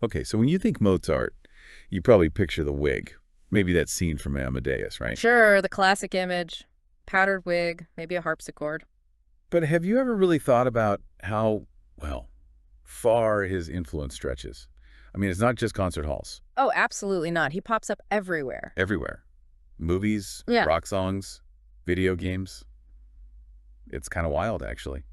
Okay, so when you think Mozart, you probably picture the wig. Maybe that scene from Amadeus, right? Sure, the classic image. Powdered wig, maybe a harpsichord. But have you ever really thought about how, well, far his influence stretches? I mean, it's not just concert halls. Oh, absolutely not. He pops up everywhere. Everywhere. Movies, Yeah. rock songs, video games. It's kind of wild, actually.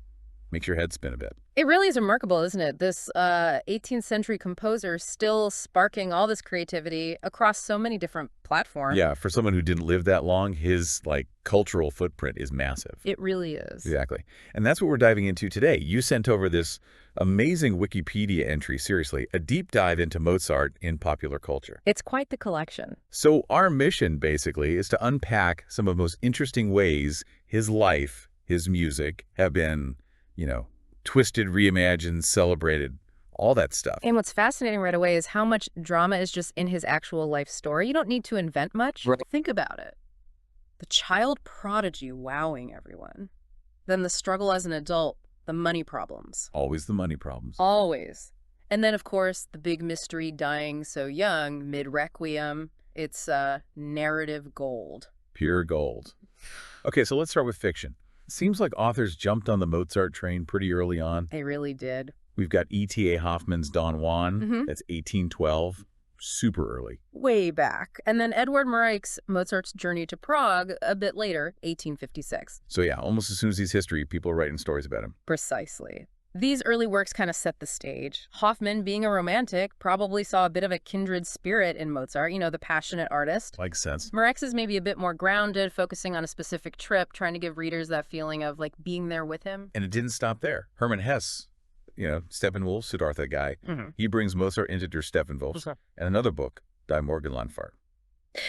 Makes your head spin a bit. It really is remarkable, isn't it? This 18th century composer still sparking all this creativity across so many different platforms. Yeah, for someone who didn't live that long, his, cultural footprint is massive. It really is. Exactly. And that's what we're diving into today. You sent over this amazing Wikipedia entry, seriously, a deep dive into Mozart in popular culture. It's quite the collection. So our mission, basically, is to unpack some of the most interesting ways his life, his music, have been, twisted, reimagined, celebrated, all that stuff. And what's fascinating right away is how much drama is just in his actual life story. You don't need to invent much. Right. Think about it. The child prodigy wowing everyone. Then the struggle as an adult, the money problems. Always the money problems. Always. And then, of course, the big mystery dying so young, mid-requiem. It's narrative gold. Pure gold. Okay, so let's start with fiction. It seems like authors jumped on the Mozart train pretty early on. They really did. We've got E.T.A. Hoffman's Don Juan. Mm-hmm. That's 1812. Super early. Way back. And then Edward Morich's Mozart's Journey to Prague a bit later, 1856. So yeah, almost as soon as he's history, people are writing stories about him. Precisely. These early works kind of set the stage. Hoffman, being a romantic, probably saw a bit of a kindred spirit in Mozart, the passionate artist. Makes sense. Morich's is maybe a bit more grounded, focusing on a specific trip, trying to give readers that feeling of, being there with him. And it didn't stop there. Hermann Hesse, Steppenwolf, Siddhartha guy, Mm-hmm. he brings Mozart into Der Steppenwolf. Okay. And another book, Die Morgenlandfahrt.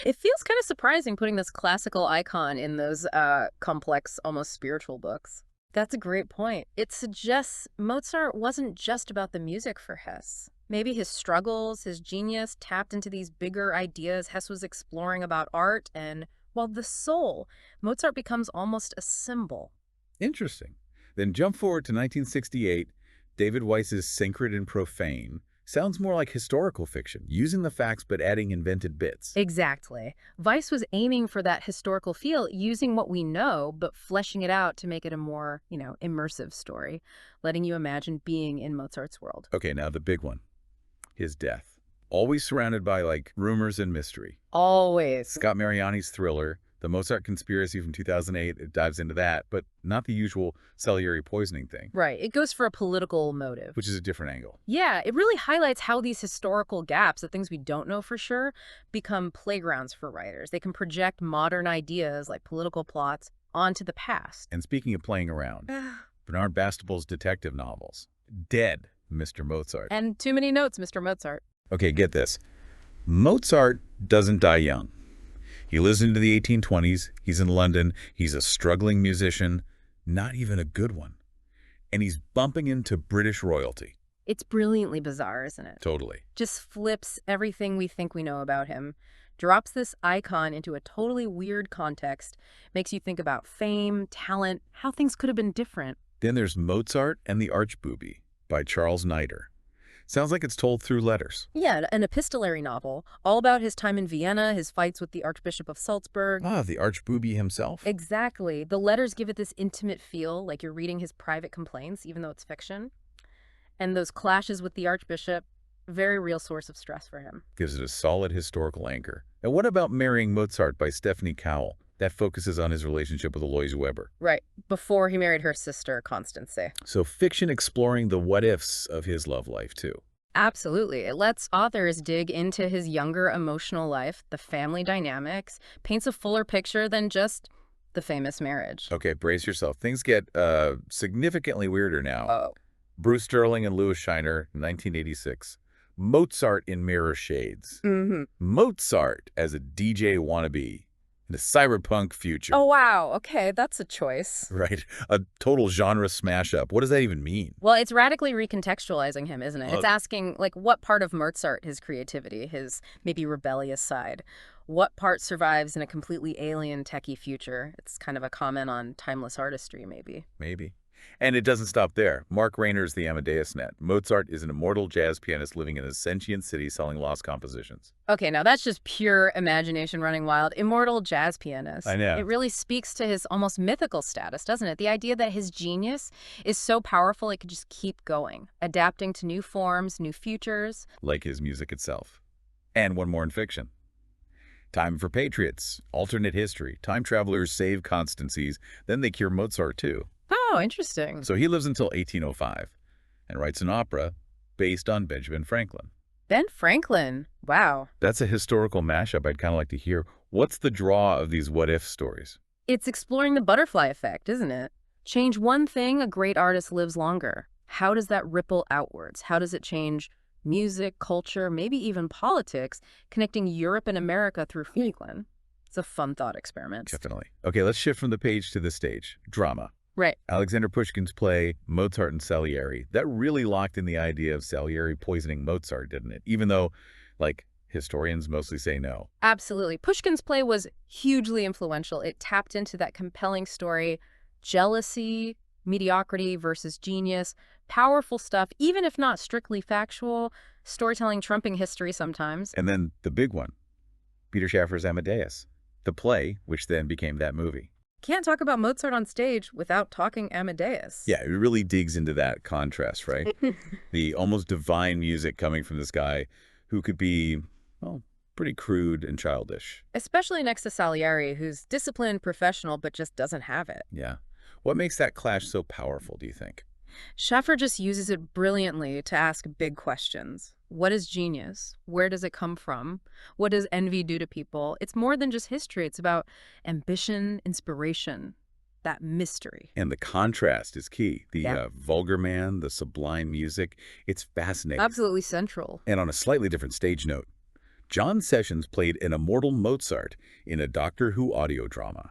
It feels kind of surprising putting this classical icon in those complex, almost spiritual books. That's a great point. It suggests Mozart wasn't just about the music for Hesse. Maybe his struggles, his genius tapped into these bigger ideas Hesse was exploring about art, and, well, the soul, Mozart becomes almost a symbol. Interesting. Then jump forward to 1968, David Weiss's Sacred and Profane. Sounds more like historical fiction, using the facts but adding invented bits. Exactly. Weiss was aiming for that historical feel, using what we know, but fleshing it out to make it a more, immersive story, letting you imagine being in Mozart's world. Okay, now the big one. His death. Always surrounded by, rumors and mystery. Always. Scott Mariani's thriller, The Mozart Conspiracy from 2008, it dives into that, but not the usual Salieri poisoning thing. Right. It goes for a political motive. Which is a different angle. Yeah, it really highlights how these historical gaps, the things we don't know for sure, become playgrounds for writers. They can project modern ideas like political plots onto the past. And speaking of playing around, Bernard Bastable's detective novels. Dead, Mr. Mozart. And too many notes, Mr. Mozart. Okay, get this. Mozart doesn't die young. He lives into the 1820s. He's in London. He's a struggling musician, not even a good one. And he's bumping into British royalty. It's brilliantly bizarre, isn't it? Totally. Just flips everything we think we know about him, drops this icon into a totally weird context, makes you think about fame, talent, how things could have been different. Then there's Mozart and the Archbooby by Charles Niter. Sounds like it's told through letters. Yeah, an epistolary novel, all about his time in Vienna, his fights with the Archbishop of Salzburg. Ah, the Archbooby himself? Exactly. The letters give it this intimate feel, like you're reading his private complaints, even though it's fiction. And those clashes with the Archbishop, very real source of stress for him. Gives it a solid historical anchor. And what about Marrying Mozart by Stephanie Cowell? That focuses on his relationship with Alois Weber. Right, before he married her sister, Constance. So fiction exploring the what-ifs of his love life, too. Absolutely. It lets authors dig into his younger emotional life, the family dynamics, paints a fuller picture than just the famous marriage. Okay, brace yourself. Things get significantly weirder now. Oh. Bruce Sterling and Louis Scheiner, 1986. Mozart in Mirror Shades. Mm-hmm. Mozart as a DJ wannabe in a cyberpunk future. Oh, wow. Okay, that's a choice. Right. A total genre smash-up. What does that even mean? Well, it's radically recontextualizing him, isn't it? It's asking, what part of Mozart, his creativity, his maybe rebellious side, what part survives in a completely alien techie future? It's kind of a comment on timeless artistry, maybe. Maybe. And it doesn't stop there. Mark Rayner's The Amadeus Net. Mozart is an immortal jazz pianist living in a sentient city selling lost compositions. Okay, now that's just pure imagination running wild. Immortal jazz I pianist. know. It really speaks to his almost mythical status, doesn't it? The idea that his genius is so powerful it could just keep going, adapting to new forms, new futures. Like his music itself. And one more in fiction. Time for Patriots. Alternate history. Time travelers save constancies, then they cure Mozart too. Oh, interesting. So he lives until 1805 and writes an opera based on Benjamin Franklin. Ben Franklin. Wow. That's a historical mashup I'd kind of like to hear. What's the draw of these what-if stories? It's exploring the butterfly effect, isn't it? Change one thing, a great artist lives longer. How does that ripple outwards? How does it change music, culture, maybe even politics, connecting Europe and America through Franklin? It's a fun thought experiment. Definitely. Okay, let's shift from the page to the stage. Drama. Right. Alexander Pushkin's play, Mozart and Salieri, that really locked in the idea of Salieri poisoning Mozart, didn't it? Even though, like, historians mostly say no. Absolutely. Pushkin's play was hugely influential. It tapped into that compelling story, jealousy, mediocrity versus genius, powerful stuff, even if not strictly factual, storytelling trumping history sometimes. And then the big one, Peter Shaffer's Amadeus, the play, which then became that movie. Can't talk about Mozart on stage without talking Amadeus. Yeah, it really digs into that contrast, right? The almost divine music coming from this guy who could be, well, pretty crude and childish. Especially next to Salieri, who's disciplined, professional, but just doesn't have it. Yeah. What makes that clash so powerful, do you think? Schaffer just uses it brilliantly to ask big questions. What is genius? Where does it come from? What does envy do to people? It's more than just history. It's about ambition, inspiration, that mystery. And the contrast is key. The Yeah. vulgar man, the sublime music, it's fascinating. Absolutely central. And on a slightly different stage note, John Sessions played an immortal Mozart in a Doctor Who audio drama.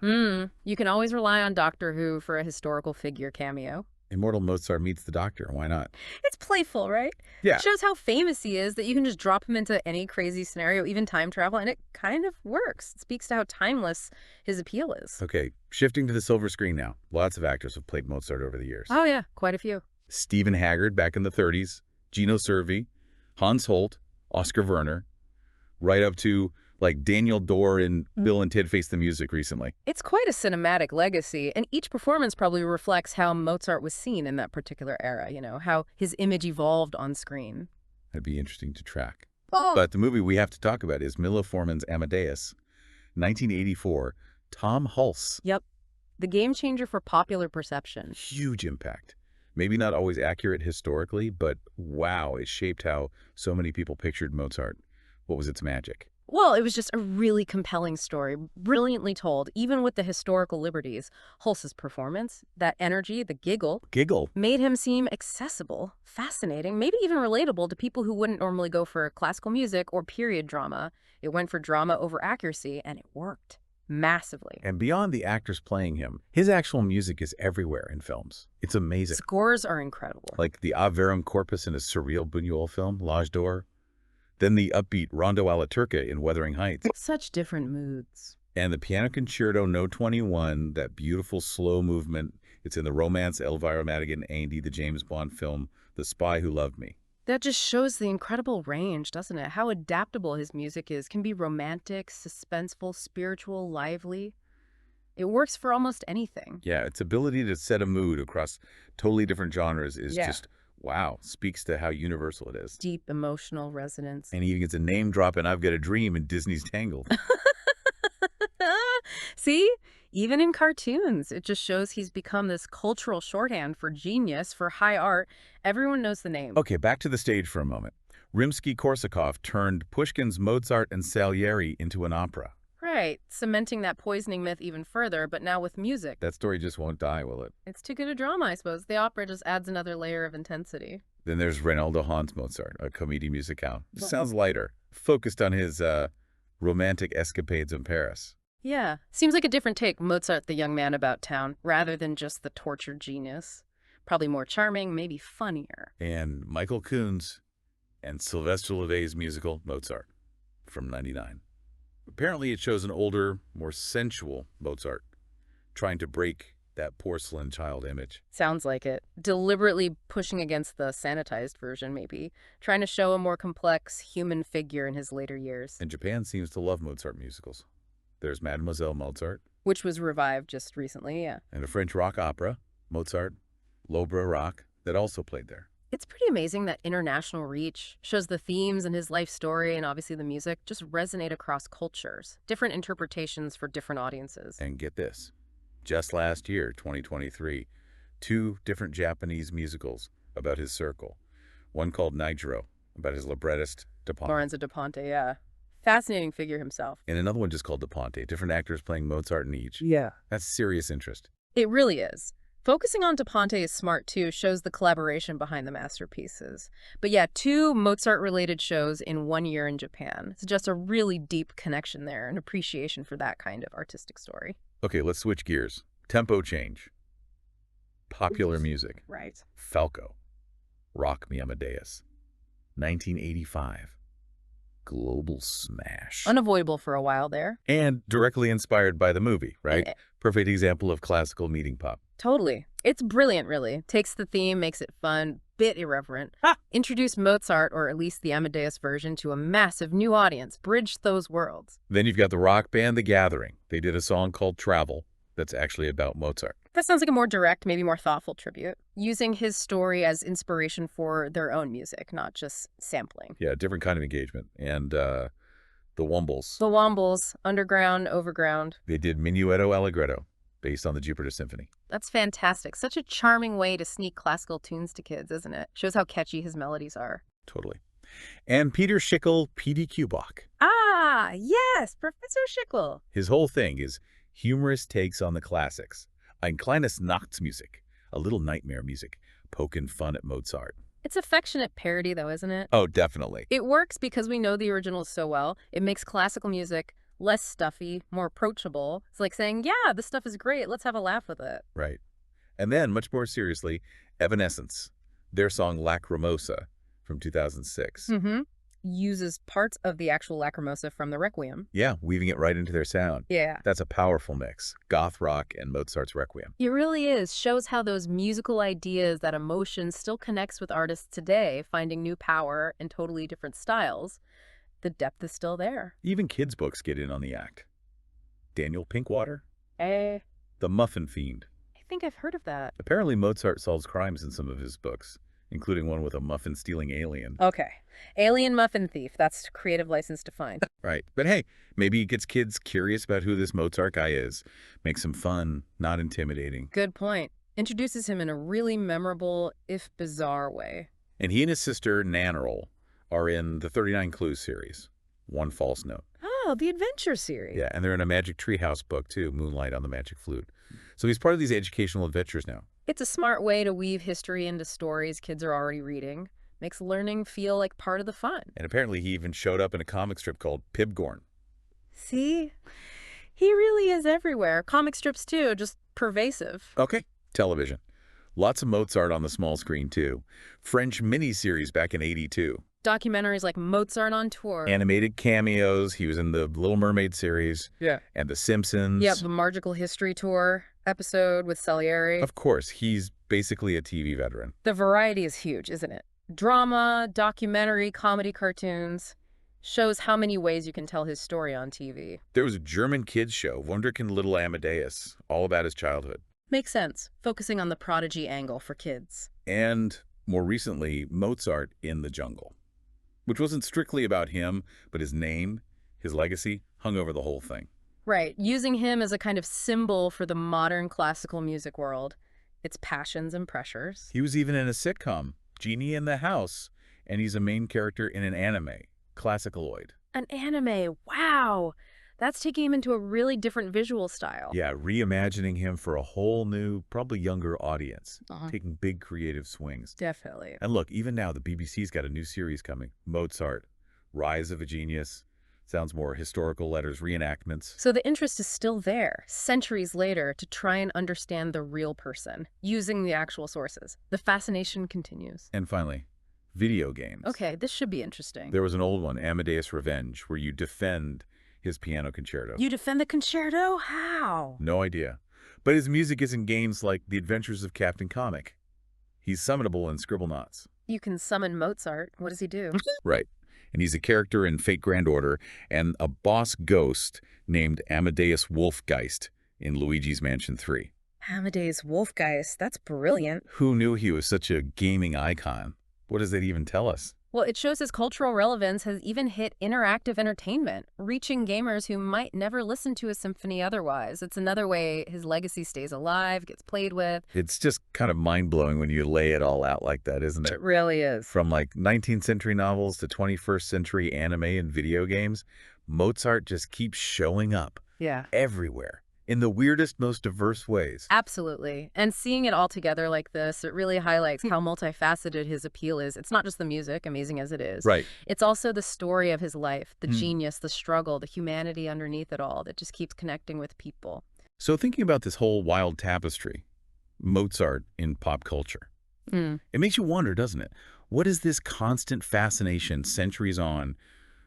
You can always rely on Doctor Who for a historical figure cameo. Immortal Mozart meets the Doctor. Why not? It's playful, right? Yeah. It shows how famous he is, that you can just drop him into any crazy scenario, even time travel, and it kind of works. It speaks to how timeless his appeal is. Okay, shifting to the silver screen now. Lots of actors have played Mozart over the years. Oh, yeah, quite a few. Stephen Haggard back in the 30s, Gino Cervi, Hans Holt, Oscar Werner, right up to like Daniel Dorr in Bill and Ted Face the Music recently. It's quite a cinematic legacy, and each performance probably reflects how Mozart was seen in that particular era, you know, how his image evolved on screen. That'd be interesting to track. Oh. But the movie we have to talk about is Milo Forman's Amadeus, 1984, Tom Hulce. Yep. The game changer for popular perception. Huge impact. Maybe not always accurate historically, but wow, it shaped how so many people pictured Mozart. What was its magic? Well, it was just a really compelling story, brilliantly told, even with the historical liberties. Hulse's performance, that energy, the giggle, made him seem accessible, fascinating, maybe even relatable to people who wouldn't normally go for classical music or period drama. It went for drama over accuracy, and it worked massively. And beyond the actors playing him, his actual music is everywhere in films. It's amazing. Scores are incredible. Like the Ave Verum Corpus in a surreal Buñuel film, L'Âge d'Or. Then the upbeat Rondo alla Turca in Wuthering Heights. Such different moods. And the Piano Concerto No. 21, that beautiful slow movement. It's in the romance Elvira Madigan Andy, the James Bond film, The Spy Who Loved Me. That just shows the incredible range, doesn't it? How adaptable his music is. Can be romantic, suspenseful, spiritual, lively. It works for almost anything. Yeah, its ability to set a mood across totally different genres is just, wow, speaks to how universal it is. Deep emotional resonance. And he even gets a name drop in I've Got a Dream in Disney's Tangled. See? Even in cartoons, it just shows he's become this cultural shorthand for genius, for high art. Everyone knows the name. Okay, back to the stage for a moment. Rimsky-Korsakov turned Pushkin's Mozart and Salieri into an opera. Right, cementing that poisoning myth even further, but now with music. That story just won't die, will it? It's too good a drama, I suppose. The opera just adds another layer of intensity. Then there's Reinaldo Hahn's Mozart, a comédie musicale. Sounds lighter, focused on his romantic escapades in Paris. Yeah, seems like a different take, Mozart the young man about town, rather than just the tortured genius. Probably more charming, maybe funnier. And Michael Kunz and Sylvester LeVay's musical Mozart from '99. Apparently it shows an older, more sensual Mozart trying to break that porcelain child image. Sounds like it. Deliberately pushing against the sanitized version, maybe. Trying to show a more complex human figure in his later years. And Japan seems to love Mozart musicals. There's Mademoiselle Mozart. Which was revived just recently, yeah. And a French rock opera, Mozart, L'Opéra Rock, that also played there. It's pretty amazing that international reach shows the themes and his life story and obviously the music just resonate across cultures. Different interpretations for different audiences. And get this. Just last year, 2023, 2 different Japanese musicals about his circle. One called Nigero, about his librettist, Da Ponte. Lorenzo da Ponte, yeah. Fascinating figure himself. And another one just called Da Ponte, different actors playing Mozart in each. Yeah. That's serious interest. It really is. Focusing on Da Ponte is smart too, shows the collaboration behind the masterpieces. But yeah, 2 Mozart-related shows in 1 year in Japan. Suggests a really deep connection there and appreciation for that kind of artistic story. Okay, let's switch gears. Tempo change. Popular music. Right. Falco. Rock Me Amadeus. 1985. Global smash. Unavoidable for a while there. And directly inspired by the movie, right? Perfect example of classical meeting pop. Totally. It's brilliant, really. Takes the theme, makes it fun, bit irreverent. Introduce Mozart, or at least the Amadeus version, to a massive new audience. Bridge those worlds. Then you've got the rock band The Gathering. They did a song called Travel that's actually about Mozart. That sounds like a more direct, maybe more thoughtful tribute. Using his story as inspiration for their own music, not just sampling. Yeah, different kind of engagement. And the Wombles. The Wombles, underground, overground. They did Minuetto Allegretto, based on the Jupiter Symphony. That's fantastic. Such a charming way to sneak classical tunes to kids, isn't it? Shows how catchy his melodies are. Totally. And Peter Schickel, P.D. Kubach. Ah, yes, Professor Schickel. His whole thing is humorous takes on the classics. Ein kleines Nachtsmusik, a little nightmare music, poking fun at Mozart. It's affectionate parody, though, isn't it? Oh, definitely. It works because we know the original so well. It makes classical music less stuffy, more approachable. It's like saying, yeah, this stuff is great. Let's have a laugh with it. Right. And then, much more seriously, Evanescence, their song Lacrimosa from 2006. Uses parts of the actual Lacrimosa from the Requiem. Yeah, weaving it right into their sound. Yeah. That's a powerful mix. Goth rock and Mozart's Requiem. It really is. Shows how those musical ideas, that emotion still connects with artists today, finding new power in totally different styles. The depth is still there. Even kids' books get in on the act. Daniel Pinkwater? I The Muffin Fiend. think I've heard of that. Apparently Mozart solves crimes in some of his books, including one with a muffin-stealing alien. Okay. Alien muffin thief. That's creative license defined. Right. But hey, maybe it gets kids curious about who this Mozart guy is. Makes him fun, not intimidating. Good point. Introduces him in a really memorable, if bizarre, way. And he and his sister, Nannerl, are in the 39 Clues series. One False Note. Oh, the adventure series. Yeah, and they're in a Magic Treehouse book, too, Moonlight on the Magic Flute. So he's part of these educational adventures now. It's a smart way to weave history into stories kids are already reading. Makes learning feel like part of the fun. And apparently he even showed up in a comic strip called Pibgorn. See? He really is everywhere. Comic strips, too, just pervasive. Okay, television. Lots of Mozart on the small screen, too. French miniseries back in '82. Documentaries like Mozart on Tour. Animated cameos. He was in the Little Mermaid series. Yeah. And The Simpsons. Yep, the Magical History Tour episode with Salieri. Of course, he's basically a TV veteran. The variety is huge, isn't it? Drama, documentary, comedy, cartoons. Shows how many ways you can tell his story on TV. There was a German kids show, Wunderkind Little Amadeus, all about his childhood. Makes sense, focusing on the prodigy angle for kids. And more recently, Mozart in the Jungle, which wasn't strictly about him, but his name, his legacy, hung over the whole thing. Right, using him as a kind of symbol for the modern classical music world, its passions and pressures. He was even in a sitcom, Genie in the House, and he's a main character in an anime, Classicaloid. An anime, wow! That's taking him into a really different visual style. Yeah, reimagining him for a whole new, probably younger audience, Uh-huh. taking big creative swings. Definitely. And look, even now, the BBC's got a new series coming, Mozart, Rise of a Genius. Sounds more historical letters, reenactments. So the interest is still there, centuries later, to try and understand the real person, using the actual sources. The fascination continues. And finally, video games. Okay, this should be interesting. There was an old one, Amadeus Revenge, where you defend his piano concerto. You defend the concerto? How? No idea. But his music is in games like The Adventures of Captain Comic. He's summonable in Scribblenauts. You can summon Mozart. What does he do? Right. And he's a character in Fate Grand Order and a boss ghost named Amadeus Wolfgeist in Luigi's Mansion 3. Amadeus Wolfgeist. That's brilliant. Who knew he was such a gaming icon? What does that even tell us? Well, it shows his cultural relevance has even hit interactive entertainment, reaching gamers who might never listen to a symphony otherwise. It's another way his legacy stays alive, gets played with. It's just kind of mind-blowing when you lay it all out like that, isn't it? It really is. From like 19th century novels to 21st century anime and video games, Mozart just keeps showing up Yeah. everywhere in the weirdest, most diverse ways. Absolutely. And seeing it all together like this, it really highlights how multifaceted his appeal is. It's not just the music, amazing as it is. Right. It's also the story of his life, the Hmm. genius, the struggle, the humanity underneath it all that just keeps connecting with people. So thinking about this whole wild tapestry, Mozart in pop culture, Mm. it makes you wonder, doesn't it? What does this constant fascination centuries on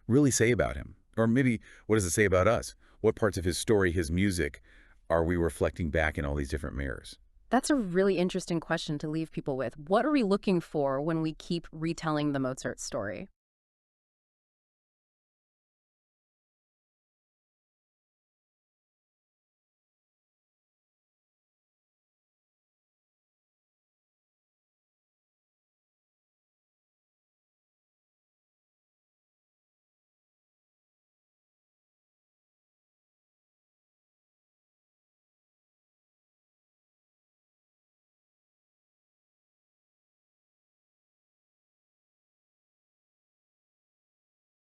really say about him? Or maybe what does it say about us? What parts of his story, his music, are we reflecting back in all these different mirrors? That's a really interesting question to leave people with. What are we looking for when we keep retelling the Mozart story?